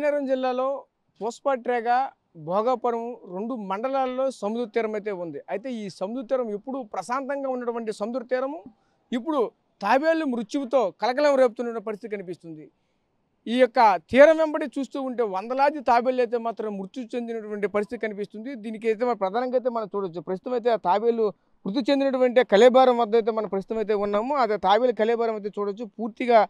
విజయనగరం జిల్లాలో పూసపాట్రేగ, భోగాపురం 2 మండలాల్లో సముద్ర తీరం అయితే ఉంది. అయితే ఈ సముద్ర తీరం ఎప్పుడు ప్రశాంతంగా ఉన్నటువంటి సముద్ర తీరము ఇప్పుడు తాబేలు మృత్యువుతో కలకలం రేపుతున్న పరిస్థితి కనిపిస్తుంది. ఈ యొక్క తీరం వెంబడి చూస్తూ ఉంటే వందలాది తాబేళ్ళు అయితే మాత్రం మృతి చెందినటువంటి పరిస్థితి కనిపిస్తుంది. దీనికి అయితే ప్రధానంగా అయితే మనం చూడొచ్చు. ప్రస్తుతం అయితే ఆ తాబేలు మృతి చెందినటువంటి కళేబరం వద్ద అయితే మనం ప్రస్తుతం అయితే ఉన్నాము. అదే తాబేలు కళేబరం అయితే చూడొచ్చు. పూర్తిగా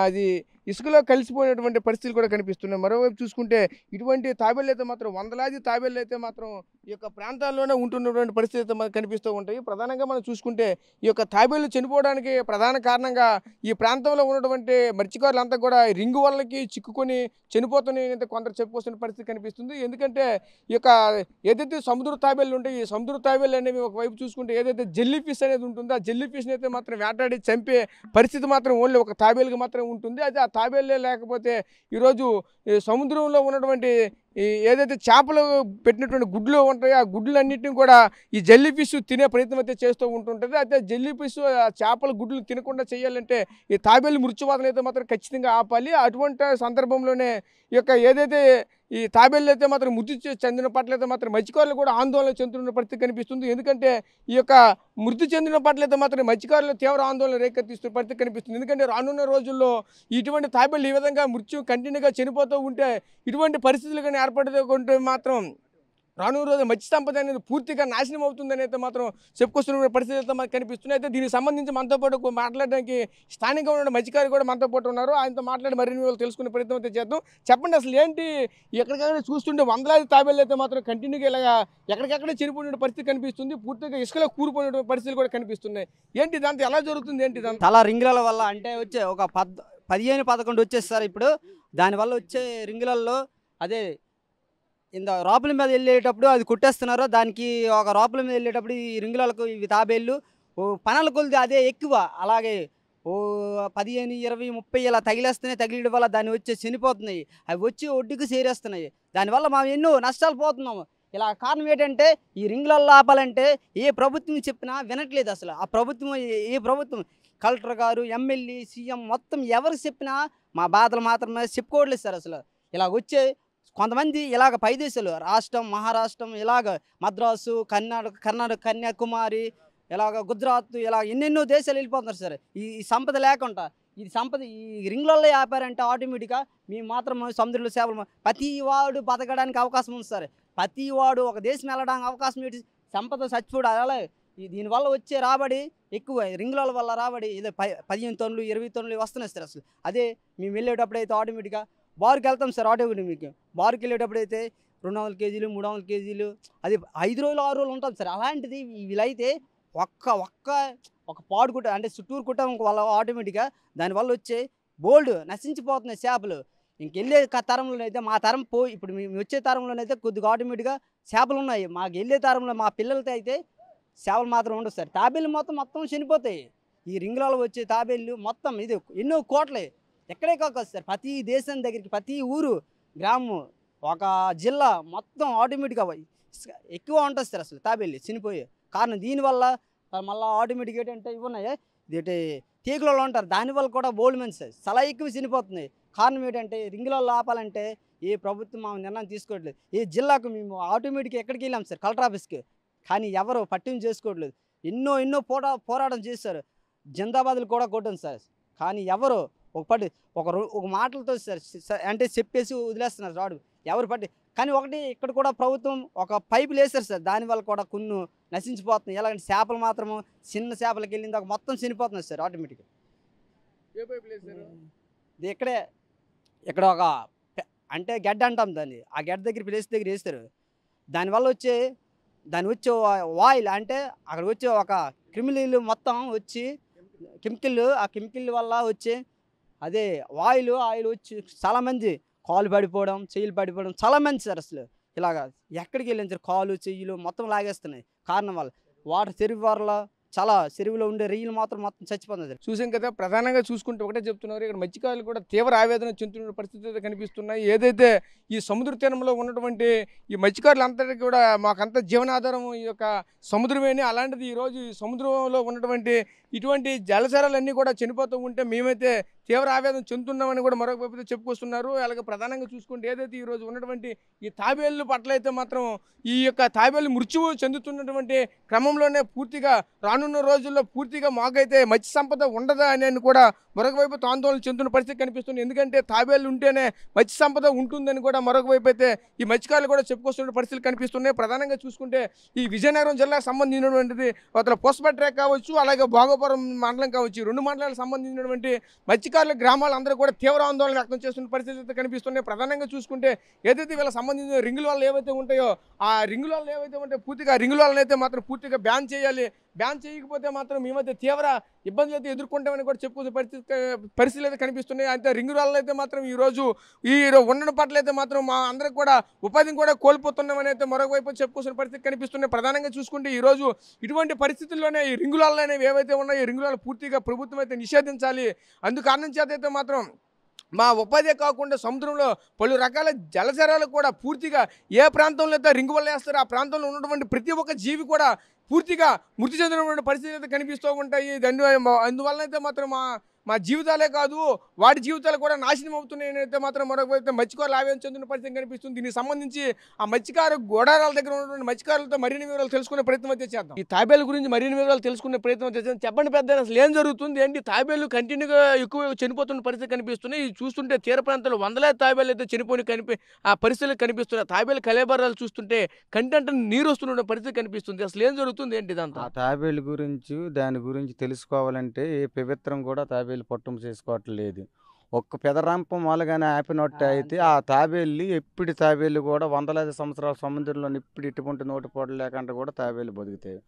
అది ఇసుకలో కలిసిపోయినటువంటి పరిస్థితులు కూడా కనిపిస్తున్నాయి. మరోవైపు చూసుకుంటే ఇటువంటి తాబేళ్ళు అయితే మాత్రం వందలాది తాబేళ్ళు అయితే మాత్రం ఈ యొక్క ప్రాంతాల్లోనే ఉంటున్నటువంటి పరిస్థితి అయితే మనకు కనిపిస్తూ ఉంటాయి. ప్రధానంగా మనం చూసుకుంటే ఈ యొక్క తాబేళ్ళు చనిపోవడానికి ప్రధాన కారణంగా ఈ ప్రాంతంలో ఉన్నటువంటి మత్స్యకారులంతా కూడా రింగు వలకి చిక్కుకొని చనిపోతున్నాయని కొందరు చెప్పుకొస్తున్న పరిస్థితి కనిపిస్తుంది. ఎందుకంటే ఈ యొక్క ఏదైతే సముద్ర తాబేళ్ళు ఉంటాయి, ఈ సముద్ర తాబేళ్ళు అనేవి ఒకవైపు చూసుకుంటే ఏదైతే జెల్లీ ఫిష్ అనేది ఉంటుందో ఆ జెల్లీ ఫిష్ని అయితే మాత్రం వేటాడి చంపే పరిస్థితి మాత్రం ఓన్లీ ఒక తాబేలుకి మాత్రం ఉంటుంది. అయితే ఆ తాబేళ్ళే లేకపోతే ఈరోజు ఈ సముద్రంలో ఉన్నటువంటి ఈ ఏదైతే చేపలు పెట్టినటువంటి గుడ్లు ఉంటాయో ఆ గుడ్లన్నింటినీ కూడా ఈ జెల్లీ ఫిష్ తినే ప్రయత్నం అయితే చేస్తూ ఉంటుంటుంది. అయితే జెల్లీ ఫిష్ ఆ చేపల గుడ్లు తినకుండా చేయాలంటే ఈ తాబేలు మృత్యువాదన అయితే మాత్రం ఖచ్చితంగా ఆపాలి. అటువంటి సందర్భంలోనే ఈ యొక్క ఏదైతే ఈ తాబేళ్ళు అయితే మాత్రం మృతి చెందిన పట్ల అయితే మాత్రం మత్స్యకారులు కూడా ఆందోళన చెందుతున్న పరిస్థితి కనిపిస్తుంది. ఎందుకంటే ఈ యొక్క మృతి చెందిన పట్ల అయితే మాత్రం మత్స్యకారులు తీవ్ర ఆందోళన రేకెత్తిస్తున్న పరిస్థితి కనిపిస్తుంది. ఎందుకంటే రానున్న రోజుల్లో ఇటువంటి తాబేళ్ళు ఈ విధంగా మృత్యు కంటిన్యూగా చనిపోతూ ఉంటే ఇటువంటి పరిస్థితులు కానీ ఏర్పడుతుంటే మాత్రం రానున్న రోజు మత్స్య సంపద అనేది పూర్తిగా నాశనం అవుతుందని అయితే మాత్రం చెప్పుకొస్తున్న పరిస్థితి అయితే మనకు కనిపిస్తున్నాయి. అయితే దీనికి సంబంధించి మనతో పాటు మాట్లాడడానికి స్థానికంగా ఉన్న మత్స్యకారులు కూడా మనతో పాటు ఉన్నారు. ఆయనతో మాట్లాడి మరిన్ని వివరాలు తెలుసుకునే ప్రయత్నం అయితే చేద్దాం. చెప్పండి, అసలు ఏంటి ఎక్కడికైనా చూస్తుంటే వందలాది తాబేళ్ళు అయితే మాత్రం కంటిన్యూగా ఇలాగా ఎక్కడికెక్కడే చనిపోయిన పరిస్థితి కనిపిస్తుంది. పూర్తిగా ఇసుకలో కూలిపోయిన పరిస్థితులు కూడా కనిపిస్తున్నాయి. ఏంటి ఇదంతా ఎలా జరుగుతుంది? ఏంటి ఇదంతా చాలా రింగుల వల్ల అంటే వచ్చే ఒక 15-11 వచ్చేస్తారు ఇప్పుడు. దానివల్ల వచ్చే రింగులలో అదే ఇంత రోపుల మీద వెళ్ళేటప్పుడు అది కుట్టేస్తున్నారు. దానికి ఒక రోపుల మీద వెళ్ళేటప్పుడు ఈ రింగులకు ఇవి తాబేళ్ళు పనల కొలిది అదే ఎక్కువ. అలాగే 15, 20, 30 ఇలా తగిలేస్తున్నాయి. తగిలేయడం వల్ల దాన్ని వచ్చి చనిపోతున్నాయి. అవి వచ్చి ఒడ్డుకు చేరేస్తున్నాయి. దానివల్ల మేము ఎన్నో నష్టాలు పోతున్నాము. ఇలా కారణం ఏంటంటే ఈ రింగులలో ఆపాలంటే ఏ ప్రభుత్వం చెప్పినా వినట్లేదు. అసలు ఆ ప్రభుత్వం ఏ ప్రభుత్వం కలెక్టర్ గారు, ఎమ్మెల్యే, సీఎం మొత్తం ఎవరికి చెప్పినా మా బాధలు మాత్రమే చెప్పుకోవట్లేదు సార్. అసలు ఇలా వచ్చే కొంతమంది ఇలాగ పై దేశాలు రాష్ట్రం, మహారాష్ట్రం, ఇలాగ మద్రాసు, కర్ణాటక, కన్యాకుమారి, ఇలాగ గుజరాత్, ఇలా ఎన్నెన్నో దేశాలు వెళ్ళిపోతున్నారు సార్. ఈ సంపద లేకుండా ఇది సంపద ఈ రింగులలో ఆపారంటే ఆటోమేటిక్గా మేము మాత్రం సముద్రంలో సేవలు ప్రతి వాడు బతకడానికి అవకాశం ఉంది సార్. ప్రతి వాడు ఒక దేశం వెళ్ళడానికి అవకాశం ఏంటి? సంపద చచ్చిపోడు. అలా దీనివల్ల వచ్చే రాబడి ఎక్కువ. రింగుల వల్ల రాబడి ఏదో 15 టన్నులు 20 టన్నులు వస్తున్నాయి సార్. అసలు అదే మేము వెళ్ళేటప్పుడు అయితే ఆటోమేటిక్గా బారుకి వెళ్తాం సార్. ఆటోమేటిక్ బారుకి వెళ్ళేటప్పుడు అయితే 200 కేజీలు 300 కేజీలు అది 5 రోజులు 6 రోజులు ఉంటుంది సార్. అలాంటిది వీళ్ళైతే ఒక పాడు కుట్ట అంటే చుట్టూరు కుట్టం వల్ల ఆటోమేటిక్గా దానివల్ల వచ్చే బోల్డ్ నశించిపోతున్నాయి చేపలు. ఇంకెళ్ళే తరంలోనైతే మా తరం ఇప్పుడు మేము వచ్చే తరంలోనైతే కొద్దిగా ఆటోమేటిక్గా చేపలు ఉన్నాయి. మాకు వెళ్ళే తరంలో మా పిల్లలతో అయితే చేపలు మాత్రం ఉండవు సార్. తాబేళ్ళు మొత్తం చనిపోతాయి. ఈ రింగులలో వచ్చే తాబేళ్ళు మొత్తం ఇది ఎన్నో కోట్లే ఎక్కడే కాదు సార్. ప్రతి దేశం దగ్గరికి ప్రతి ఊరు, గ్రామం, ఒక జిల్లా మొత్తం ఆటోమేటిక్గా ఎక్కువ ఉంటుంది సార్. అసలు తాబేళ్ళు చనిపోయే కారణం దీనివల్ల మళ్ళీ ఆటోమేటిక్ ఏంటంటే ఇవి ఉన్నాయి ఇదేంటి తీగలలో ఉంటారు. దానివల్ల కూడా బోల్డ్ మంది సార్ చాలా ఎక్కువ చనిపోతున్నాయి. కారణం ఏంటంటే రింగులలో ఆపాలంటే ఏ ప్రభుత్వం మా నిర్ణయం తీసుకోవట్లేదు. ఏ జిల్లాకు మేము ఆటోమేటిక్గా ఎక్కడికి వెళ్ళాం సార్, కలెక్టర్ ఆఫీస్కి, కానీ ఎవరు పట్టింపు చేసుకోవట్లేదు. ఎన్నో పోరాటం చేస్తారు. జిందాబాదులు కూడా కొట్టాం సార్, కానీ ఎవరు ఒక మాటలతో సార్ అంటే చెప్పేసి వదిలేస్తున్నారు రాడు ఎవరు పట్టి. కానీ ఒకటి ఇక్కడ కూడా ప్రభుత్వం ఒక పైపులు వేస్తారు సార్. దానివల్ల కూడా కొన్ని నశించిపోతున్నాయి. ఎలాగంటే చేపలు మాత్రము చిన్న చేపలకి వెళ్ళింది ఒక మొత్తం చనిపోతున్నాయి సార్ ఆటోమేటిక్గా. ఇక్కడ ఒక అంటే గడ్డ అంటాం దాన్ని. ఆ గడ్డ దగ్గర ప్లేస్ దగ్గర వేస్తారు. దానివల్ల వచ్చే ఆయిల్ అంటే అక్కడ వచ్చే ఒక క్రిమినల్ మొత్తం వచ్చి ఆ కెమికల్ వల్ల వచ్చే అదే ఆయిల్ వచ్చి చాలామంది కాలు పడిపోవడం, చెయ్యిలు పడిపోవడం చాలామంది సార్. అసలు ఇలాగా ఎక్కడికి వెళ్ళిన సార్ కాలు చెయ్యిలు మొత్తం లాగేస్తున్నాయి. కారణం వల్ల వాటర్ చెరువు వల్ల చాలా చెరువులో ఉండే రొయ్యలు మొత్తం చచ్చిపోతుంది సార్. చూసాం కదా, ప్రధానంగా చూసుకుంటే ఒకటే చెప్తున్నారు, ఇక్కడ మత్స్యకారులు కూడా తీవ్ర ఆవేదన చెందుతున్న పరిస్థితులు కనిపిస్తున్నాయి. ఏదైతే ఈ సముద్ర తీరంలో ఉన్నటువంటి ఈ మత్స్యకారులందరికీ కూడా మాకంతా జీవనాధారం ఈ యొక్క సముద్రమేని, అలాంటిది ఈరోజు ఈ సముద్రంలో ఉన్నటువంటి ఇటువంటి జలచరాలన్నీ కూడా చనిపోతూ ఉంటే మేమైతే తీవ్ర ఆవేదన చెందుతున్నామని కూడా మరొక వైపు చెప్పుకొస్తున్నారు. అలాగే ప్రధానంగా చూసుకుంటే ఏదైతే ఈరోజు ఉన్నటువంటి ఈ తాబేళ్ల పట్ల అయితే మాత్రం ఈ యొక్క తాబేళ్లు మృత్యువు చెందుతున్నటువంటి క్రమంలోనే పూర్తిగా రానున్న రోజుల్లో పూర్తిగా మాకైతే మత్స్య సంపద ఉండదా అని కూడా మరొక వైపు ఆందోళన చెందుతున్న పరిస్థితి కనిపిస్తుంది. ఎందుకంటే తాబేళ్లు ఉంటేనే మత్స్య సంపద ఉంటుందని కూడా మరొక వైపు అయితే ఈ మత్స్యకారులు కూడా చెప్పుకొస్తున్న పరిస్థితులు కనిపిస్తున్నాయి. ప్రధానంగా చూసుకుంటే ఈ విజయనగరం జిల్లాకు సంబంధించినటువంటిది అతను పోస్పట్ ట్రాక్ కావచ్చు, అలాగే భోగపురం మండలం కావచ్చు, ఈ 2 మండలాలకు సంబంధించినటువంటి మత్స్యకారుల గ్రామాలు అందరూ కూడా తీవ్ర ఆందోళన వ్యక్తం చేస్తున్న పరిస్థితి అయితే కనిపిస్తున్నాయి. ప్రధానంగా చూసుకుంటే ఏదైతే వీళ్ళకి సంబంధించిన రింగుల వల్ల ఏవైతే ఉంటాయో ఆ రింగుల వల్ల ఏవైతే ఉంటాయో పూర్తిగా రింగుల వల్ల అయితే మాత్రం పూర్తిగా బ్యాన్ చేయాలి. బ్యాన్ చేయకపోతే మాత్రం మేమైతే తీవ్ర ఇబ్బందులు అయితే ఎదుర్కొంటామని కూడా చెప్పుకునే పరిస్థితులు అయితే కనిపిస్తున్నాయి. అయితే రింగుల వల్ల అయితే మాత్రం ఈరోజు ఈ ఉండడం పట్ల అయితే మాత్రం మా అందరికి కూడా ఉపాధిని కూడా కోల్పోతున్నామని అయితే మరొక వైపు చెప్పుకోవాల్సిన పరిస్థితి కనిపిస్తున్నాయి. ప్రధానంగా చూసుకుంటే ఈరోజు ఇటువంటి పరిస్థితుల్లోనే ఈ రింగుల వల్ల అనేవి ఏవైతే ఉన్నాయో ఈ రింగుల వల్ల పూర్తిగా ప్రభుత్వం అయితే నిషేధించాలి. అందుకు కారణం చేత అయితే మాత్రం మా ఉపాధి కాకుండా సముద్రంలో పలు రకాల జలచరాలు కూడా పూర్తిగా ఏ ప్రాంతంలో అయితే రింగు వల్ల వేస్తారో ఆ ప్రాంతంలో ఉన్నటువంటి ప్రతి ఒక్క జీవి కూడా పూర్తిగా మృతి చెందినటువంటి పరిస్థితులు అయితే కనిపిస్తూ ఉంటాయి. అందువల్ల అయితే మాత్రం మా జీవితాలే కాదు వాటి జీవితాలు కూడా నాశనం అవుతున్నాయని అయితే మాత్రం మరొక మత్స్యకారులు ఆవేదన చెందిన పరిస్థితి కనిపిస్తుంది. దీనికి సంబంధించి ఆ మత్స్యకారు గోడారాల దగ్గర ఉన్నటువంటి మత్స్యకారులతో మరిన్ని వివరాలు తెలుసుకునే ప్రయత్నం అయితే చేద్దాం. ఈ తాబేలు గురించి మరిన్ని వివరాలు తెలుసుకునే ప్రయత్నం అయితే చేద్దాం. చెప్పండి పెద్ద, అసలు ఏం జరుగుతుంది ఏంటి? తాబేలు కంటిన్యూగా ఎక్కువ చనిపోతున్న పరిస్థితి కనిపిస్తున్నాయి. ఇది చూస్తుంటే తీర ప్రాంతాల్లో వందలాది తాబేలు అయితే చనిపోయి ఆ పరిస్థితులు కనిపిస్తున్నాయి. తాబేలు కలేబరాలు చూస్తుంటే కంటంటే నీరు వస్తున్న పరిస్థితి కనిపిస్తుంది. అసలు ఏం జరుగుతుంది ఏంటి ఇదంతా? ఆ తాబేలు గురించి దాని గురించి తెలుసుకోవాలంటే ఏ పవిత్రం కూడా తాబేలు పట్టం చేసుకోవట్లేదు. ఒక్క పెదరంపం మూలగానే ఆపినట్టు అయితే ఆ తాబేళ్ళు ఎప్పుడు తాబేళ్ళు కూడా వందలాది సంవత్సరాల సముద్రంలో ఇప్పుడు ఇటువంటి నోటిపోటు లేకుండా కూడా తాబేలు బతుకుతాయి.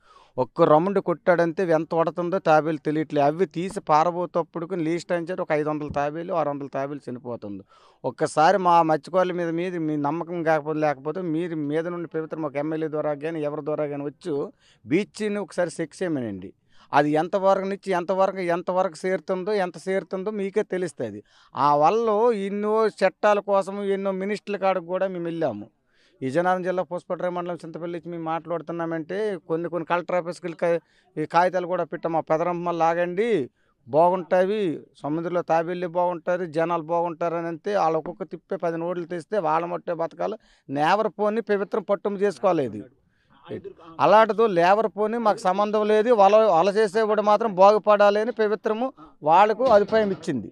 ఒక్క రౌండ్ కొట్టాడంతే ఎంత పడుతుందో తాబేలు తెలియట్లేదు. అవి తీసి పారబోతప్పుడు లీస్ట్ అని ఒక 500 తాబేలు 600 తాబేలు చనిపోతుంది. ఒక్కసారి మా మత్స్యకారుల మీద మీ నమ్మకం లేకపోతే మీరు మీద నుండి పవిత్రం ఒక ఎమ్మెల్యే ద్వారా కానీ ఎవరి ద్వారా కానీ వచ్చి బీచ్ని ఒకసారి చెక్ చేయమనండి. అది ఎంతవరకు నుంచి ఎంతవరకు చేరుతుందో మీకే తెలుస్తుంది. ఆ వల్ల ఎన్నో చట్టాల కోసం ఎన్నో మినిస్టర్ల కాడకు కూడా మేము వెళ్ళాము. విజయనగరం జిల్లా పుష్పట్రాయ మండలం చింతపల్లి నుంచి మేము మాట్లాడుతున్నామంటే కొన్ని కలెక్టర్ ఆఫీస్కి ఈ కాగితాలు కూడా పెట్టాము. పెదరంప లాగండి బాగుంటాయి, సముద్రంలో తాబేళ్ళు బాగుంటారు, జనాలు బాగుంటారు అని అంతే. వాళ్ళు ఒక్కొక్క తిప్పే 10 నోట్లు తెస్తే వాళ్ళ మట్టే బతకాలి. నేవర పోని పవిత్రం పట్టుము చేసుకోలేదు. అలాంటిదో లేబర్ పోని మాకు సంబంధం లేదు, వల చేసేవాడు మాత్రం బాగుపడాలి అని పవిత్రము వాళ్ళకు అభిప్రాయం ఇచ్చింది.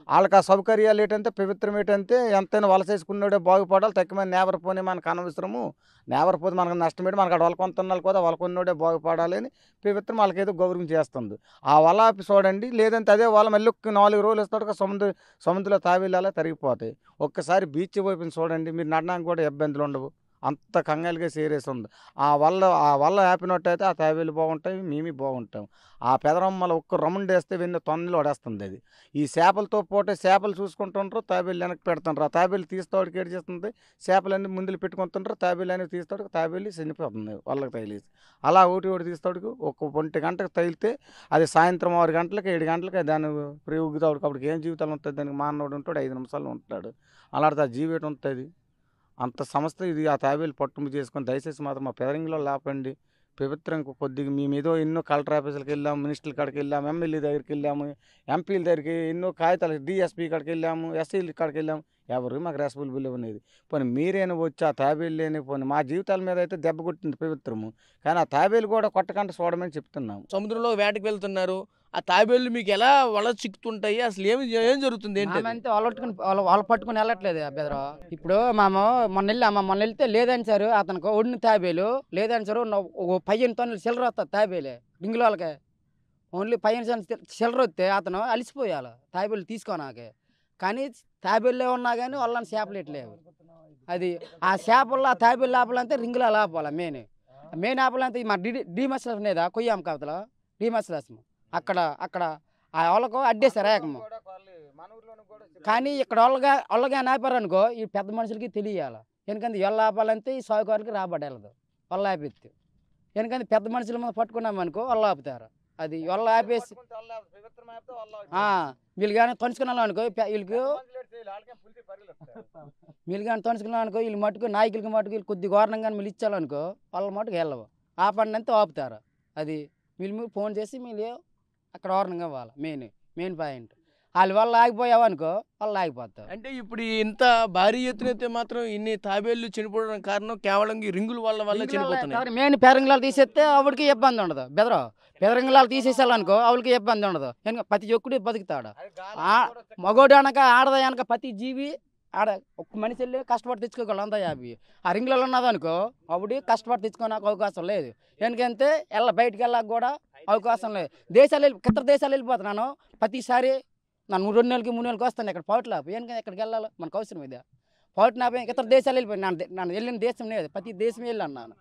వాళ్ళకి ఆ సౌకర్యాలు ఏంటంటే పవిత్రం ఏంటంటే ఎంతైనా వల చేసుకున్నాడే బాగుపడాలి, తక్కువ నేవర పోనీ మనకు అనవసరము, నేవర పోతే మనకు నష్టం ఏంటి, మనకు వల కొంటున్నాళ్ళు కూడా వల కొన్నోడే బాగుపడాలి అని పవిత్రం వాళ్ళకి ఏదో గౌరవం చేస్తుంది. ఆ వల ఆపి చూడండి, లేదంటే అదే వాళ్ళ మళ్ళీ 4 రోజులు ఇస్తాడు సముద్రంలో తాబేళ్ళలా తరిగిపోతాయి. ఒక్కసారి బీచ్ వైపుని చూడండి, మీరు నడడానికి కూడా ఇబ్బందులు ఉండవు, అంత కంగాలుగా చేరేసి ఉంది. ఆ వల్ల ఆపినట్టయితే ఆ తాబేలు బాగుంటాయి, మేము బాగుంటాం. ఆ పెదరమ్మల ఒక్క రౌండ్ వేస్తే 1000 టన్నులు వడేస్తుంది. అది ఈ చేపలతో పోతే చేపలు చూసుకుంటుంటారు, తాబేలు వెనక్కి పెడుతుంటారు. ఆ తాబేలు తీస్తాడికి ఏడు చేస్తుంది, చేపలన్నీ ముందులు పెట్టుకుంటుంటారు, తాబేలు అనేది తీస్తాడు, తాబేలు చనిపోతుంది వాళ్ళకి తగిలేసి. అలా ఒకటి తీస్తాడికి ఒక 1 గంటకు తగిలితే అది సాయంత్రం 6 గంటలకి 7 గంటలకి దాన్ని ఊగుతాడు. అప్పటికి ఏం జీవితాలు ఉంటుంది, దానికి మానవుడు ఉంటాడు, 5 నిమిషాలు ఉంటాడు. అలాంటిది ఆ జీవితం ఉంటుంది. అంత సంస్థ ఇది. ఆ తాబేలు పట్టుము చేసుకొని దయచేసి మాత్రం మా పెదరింగిలో లేపండి. పవిత్రంగా కొద్దిగా మేము ఏదో ఎన్నో కలెక్టర్ ఆఫీసులకు వెళ్ళాము, మినిస్టర్ల కాడికి వెళ్ళాము, ఎమ్మెల్యే దగ్గరికి వెళ్ళాము, ఎంపీల దగ్గరికి ఎన్నో కాగితాలు, డిఎస్పీ కాడికి వెళ్ళాము, ఎస్సీల కాడికి వెళ్ళాము, ఎవరు మాకు రెస్పాన్సిబుల్ అనేది. పోనీ మీరైనా వచ్చి ఆ తాబేలు లేని పోనీ మా జీవితాల మీద అయితే దెబ్బ కొట్టింది పవిత్రము, కానీ ఆ తాబేలు కూడా కొట్టకుండా చూడమని చెప్తున్నాము. సముద్రంలో వేటకి వెళ్తున్నారు, ఆ తాబేళ్ళు మీకు ఎలా వల చిక్కుతుంటాయి, అసలు ఏం జరుగుతుంది ఏంటి? అంతే వాళ్ళు పట్టుకుని వెళ్ళట్లేదు బెదరు. ఇప్పుడు మొన్న వెళ్తే లేదని సార్ అతనికి ఒడిని తాబేలు లేదని సార్ 15 టన్నులు చిల్లర వస్తుంది తాబేలే రింగుల వాళ్ళకి. ఓన్లీ 15 టన్నులు చిల్లర వస్తే అతను అలిసిపోయాలి తాబేలు తీసుకోనాకే. కానీ తాబేళ్ళే ఉన్నా కానీ వాళ్ళని చేపలు ఎట్లేవు. అది ఆ చేపల్లో ఆ తాబేలు ఆపాలంటే రింగుల ఆపాలి. మెయిన్ ఆపాలంటే మా డి మసలాస్ లేదా కొయ్యాం కవతల డి మసలాస్ అక్కడ ఆ వాళ్ళకు అడ్డేస్తారు ఏకము. కానీ ఇక్కడ వాళ్ళగా ఆపారనుకో ఈ పెద్ద మనుషులకి తెలియాలి. ఎందుకంటే ఎల్ల ఆపాలంటే ఈ సాగుకారులకి రాబడేలదు వాళ్ళు ఆపేస్తే. ఎందుకంటే పెద్ద మనుషుల మీద పట్టుకున్నామనుకో వాళ్ళు ఆపుతారు. అది వాళ్ళు ఆపేసి వీళ్ళు కానీ తొనుచుకున్నాం అనుకో వీళ్ళు మటుకు నాయకులకి మటుకు వీళ్ళు కొద్ది ఘోరణంగా వీళ్ళు ఇచ్చాలనుకో వాళ్ళ మటుకు వెళ్ళవు. ఆపండి అంతా ఆపుతారు. అది వీళ్ళు ఫోన్ చేసి మీరు అక్కడ వారణంగా ఇవ్వాలి. మెయిన్ పాయింట్ వాళ్ళ వల్ల ఆగిపోయావు అనుకో వాళ్ళు ఆగిపోతావు. అంటే ఇప్పుడు ఇంత భారీ ఎత్తున అయితే మాత్రం ఇన్ని తాబేళ్లు చనిపోవడానికి కారణం కేవలం ఈ రింగుల వల్ల చనిపోతున్నాయి. మెయిన్ పెరంగిలాలు తీసేస్తే ఆవిడకి ఇబ్బంది ఉండదు. బెదరంగిలాలు తీసేసాలనుకో ఆవిడకి ఇబ్బంది ఉండదు. ఎందుకంటే ప్రతి ఒక్కడు బతుకుతాడు. మగోడు అనక ఆడద అనక ప్రతి జీవి ఆడ ఒక్క మనిషి వెళ్ళి కష్టపడి తెచ్చుకోగలరు 150. ఆ రింగులలో ఉన్నదనుకో ఆవిడ కష్టపడి తెచ్చుకోడానికి అవకాశం లేదు. ఎందుకంటే బయటికి వెళ్ళక కూడా అవకాశం లేదు. ఇతర దేశాలు వెళ్ళిపోతున్నాను ప్రతిసారి. నన్ను 2 నెలలకి 3 నెలలకి వస్తాను ఇక్కడ పౌట్లు ఆపి. ఎందుకంటే ఎక్కడికి వెళ్ళాలి మనకు అవసరం ఇదే. పౌట్లు ఆపి ఇతర దేశాలు వెళ్ళిపోయి నన్ను వెళ్ళిన దేశం లేదు. ప్రతి దేశం వెళ్ళి అన్నాను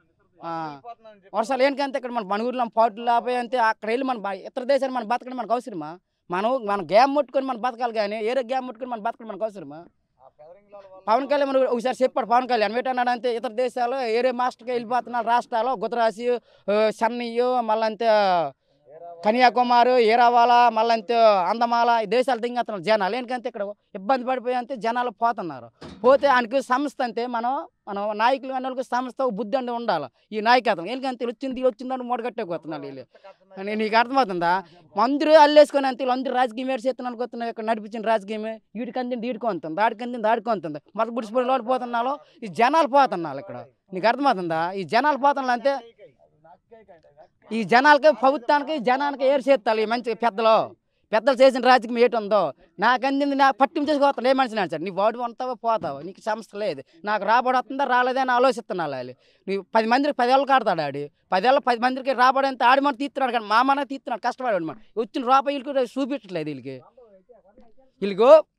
వర్షాలు. ఎందుకంటే ఇక్కడ మన ఊర్లో పౌట్లు ఆపి అంతే. అక్కడ వెళ్ళి మన ఇతర దేశాలు మనం బతకడం మనకు అవసరమా? మన గేమ్ ముట్టుకొని మనం బతకాలి కానీ ఏరే గేమ్ ముట్టుకొని మనం బతకడం మనకు అవసరమా? పవన్ కళ్యాణ్ ఒకసారి చెప్పాడు. పవన్ కళ్యాణ్ ఏంటన్నాడు అంటే ఇతర దేశాలు ఏరే మాస్టర్కి వెళ్ళిపోతున్నారు. రాష్ట్రాలు గుజరాత్, చెన్నై, మళ్ళీ అంతే కన్యాకుమారి, ఏరావాల, మళ్ళీ అంతే అందమాల ఈ దేశాలు దింగేస్తున్నారు జనాలు. ఎందుకంటే ఇక్కడ ఇబ్బంది పడిపోయి అంతే జనాలు పోతున్నారు. పోతే ఆయనకి సంస్థ అంతే మన నాయకులు అన్నోళ్ళకి సంస్థ బుద్ధి అంటే ఉండాలి. ఈ నాయకత్వం ఎందుకంటే వచ్చిందని మూడగట్టేపోతున్నారు వీళ్ళు. నీకు అర్థమవుతుందా? అందరూ అల్లేసుకొని అంతే అందరూ రాజకీయం ఏడు చేస్తున్నాను అనుకుంటున్నారు. ఇక్కడ నడిపించిన రాజకీయం వీడికి అందింది వీడుకుంటుంది, దాడికి అందింది దాడుకుంటుంది. మళ్ళీ గుడిసిపోయి పోతున్నాలో ఈ జనాలు పోతున్నారు. ఇక్కడ నీకు అర్థమవుతుందా? ఈ జనాలు పోతున్నారు అంతే. ఈ జనాలకి ప్రభుత్వానికి జనానికి ఏరు చేస్తాలి. మంచి పెద్దలు చేసిన రాజకీయం ఏటి ఉందో నాకు అందింది నాకు పట్టించేసుకోవతాను. ఏ మనిషి సార్ నీ వాడు ఉంటావో పోతావు, నీకు సమస్య లేదు. నాకు రాబడి వస్తుందా రాలేదా అని ఆలోచిస్తున్నాను. వాళ్ళు నువ్వు 10 మందికి 10 ఏళ్ళకి ఆడతాడు. 10 మందికి రాబడి అంతా ఆడి మనం తీస్తున్నాడు కానీ మా మన తీస్తున్నాడు కష్టపడాడు. మనం వచ్చిన రూపాయలు చూపించట్లేదు వీళ్ళకి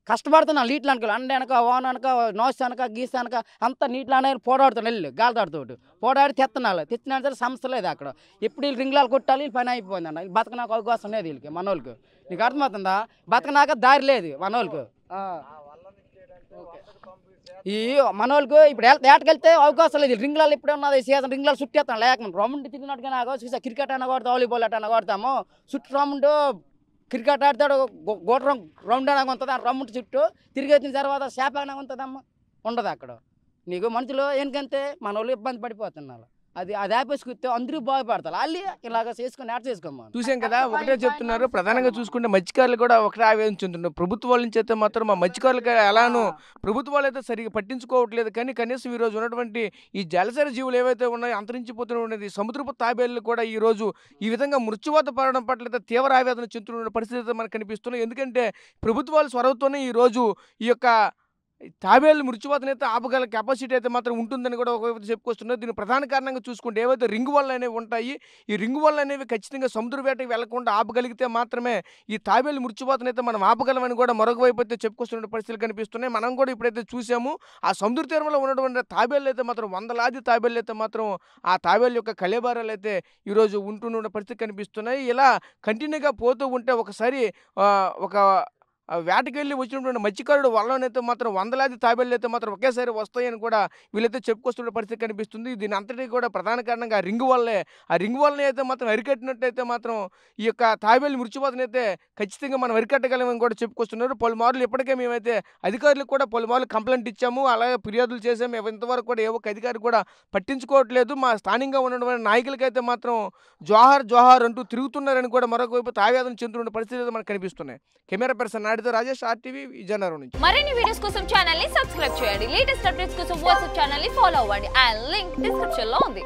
కష్టపడుతున్నాను. నీటిలో అనుకో అండ అనక ఓన్ అనక నోస్ అనక గీస అనక అంతా నీటిలో అనే పోడాడుతాను. వెళ్ళి గాలిదాడుతోటి పోడాడి తెస్తున్నాను. తెచ్చినా సరే సమస్య లేదు. అక్కడ ఎప్పుడు వీళ్ళు రింగులాలు కొట్టాలి. వీళ్ళు పని అయిపోయిందండి. వీళ్ళు బతకనాక అవకాశం లేదు వీళ్ళకి మనోళ్ళకి. నీకు అర్థమవుతుందా? బతకనాక దారి లేదు మనోళ్ళకి. ఈ మనోళ్ళకు ఇప్పుడు ఏటకెళ్తే అవకాశం లేదు. రింగులాలు ఇప్పుడే ఉన్నది సీజన్. రింగులాలు చుట్టేస్తాను లేకుండా రౌండ్ తిరిగినట్టుగా నాకు క్రికెట్ అయినా కొడతాం, వాలీబాల్ అట్లా కొడతాము. చుట్టూ రౌండ్ క్రికెట్ ఆడతాడు. గోట రౌండ్ అనగా ఉంటుంది. ఆ రౌండ్ చుట్టూ తిరిగి వచ్చిన తర్వాత చేప అనగా ఉంటుందమ్మా ఉండదు అక్కడ. నీకు మనుషులు ఎందుకంటే మన వాళ్ళు ఇబ్బంది పడిపోతున్నారు. అది ఆపేసుకుంటే అందరూ బాగుపడతారు. వాళ్ళు ఇలాగ చేసుకుని యాడ్ చేసుకోమా. చూసాం కదా, ఒకటే చెప్తున్నారు. ప్రధానంగా చూసుకుంటే మత్స్యకారులు కూడా ఒకటే ఆవేదన చెందుతున్నారు. ప్రభుత్వాల నుంచి అయితే మాత్రం మా మత్స్యకారులకి ఎలానో ప్రభుత్వాలు అయితే సరిగ్గా పట్టించుకోవట్లేదు. కానీ కనీసం ఈరోజు ఉన్నటువంటి ఈ జలచర జీవులు ఏవైతే ఉన్నాయో అంతరించిపోతున్నది సముద్రపు తాబేళ్లు కూడా ఈరోజు ఈ విధంగా మృత్యువాత పడడం పట్ల తీవ్ర ఆవేదన చెందుతున్న పరిస్థితి మనకు కనిపిస్తున్నాయి. ఎందుకంటే ప్రభుత్వాల స్వరంతోనే ఈరోజు ఈ యొక్క తాబేళ్లు మృత్యువాతనైతే ఆపగల కెపాసిటీ అయితే మాత్రం ఉంటుందని కూడా ఒకవైపు చెప్పుకొస్తున్నారు. దీని ప్రధాన కారణంగా చూసుకుంటే ఏవైతే రింగు వల్ల అనేవి ఉంటాయి, ఈ రింగు వల్ల అనేవి ఖచ్చితంగా సముద్ర వేటకి వెళ్లకుండా ఆపగలిగితే మాత్రమే ఈ తాబేళ్లు మృత్యువాతనైతే మనం ఆపగలమని కూడా మరొక వైపు అయితే చెప్పుకొస్తున్న పరిస్థితులు కనిపిస్తున్నాయి. మనం కూడా ఇప్పుడైతే చూసాము ఆ సముద్ర తీరంలో ఉన్నటువంటి తాబేళ్లు అయితే మాత్రం వందలాది తాబేళ్లు అయితే మాత్రం ఆ తాబేళ్ల యొక్క కళేబారాలు అయితే ఈరోజు ఉంటున్న పరిస్థితి కనిపిస్తున్నాయి. ఇలా కంటిన్యూగా పోతూ ఉంటే ఒకసారి ఒక వేటకి వెళ్ళి వచ్చినటువంటి మత్స్యకారుడు వల్లనైతే మాత్రం వందలాది తాబేళ్లు అయితే మాత్రం ఒకేసారి వస్తాయని కూడా వీళ్ళైతే చెప్పుకొస్తున్న పరిస్థితి కనిపిస్తుంది. దీని అంతటి కూడా ప్రధాన కారణంగా ఆ రింగు వల్లనే అయితే మాత్రం అరికట్టినట్టయితే మాత్రం ఈ యొక్క తాబేళ్లు మృత్యువాతనైతే ఖచ్చితంగా మనం అరికట్టగలమని కూడా చెప్పుకొస్తున్నారు. పలుమార్లు ఇప్పటికే మేమైతే అధికారులకు కూడా పలుమార్లు కంప్లైంట్ ఇచ్చాము, అలాగే ఫిర్యాదులు చేసాము. ఇంతవరకు కూడా ఏ ఒక్క అధికారి కూడా పట్టించుకోవట్లేదు. మా స్థానికంగా ఉన్నటువంటి నాయకులకైతే మాత్రం జోహార్ అంటూ తిరుగుతున్నారని కూడా మరొక వైపు ఆవేదన చెందుతున్న పరిస్థితులు మనకు కనిపిస్తున్నాయి. Camera person Rajesh, RTV, Vizianagaram నుంచి. మరిన్ని వీడియోస్ కోసం ఛానల్ ని సబ్స్క్రైబ్ చేయండి. లేటెస్ట్ అప్డేట్స్ కోసం వాట్సాప్ ఛానల్ ని ఫాలో అవ్వండి. ఆ లింక్ డిస్క్రిప్షన్ లో ఉంది.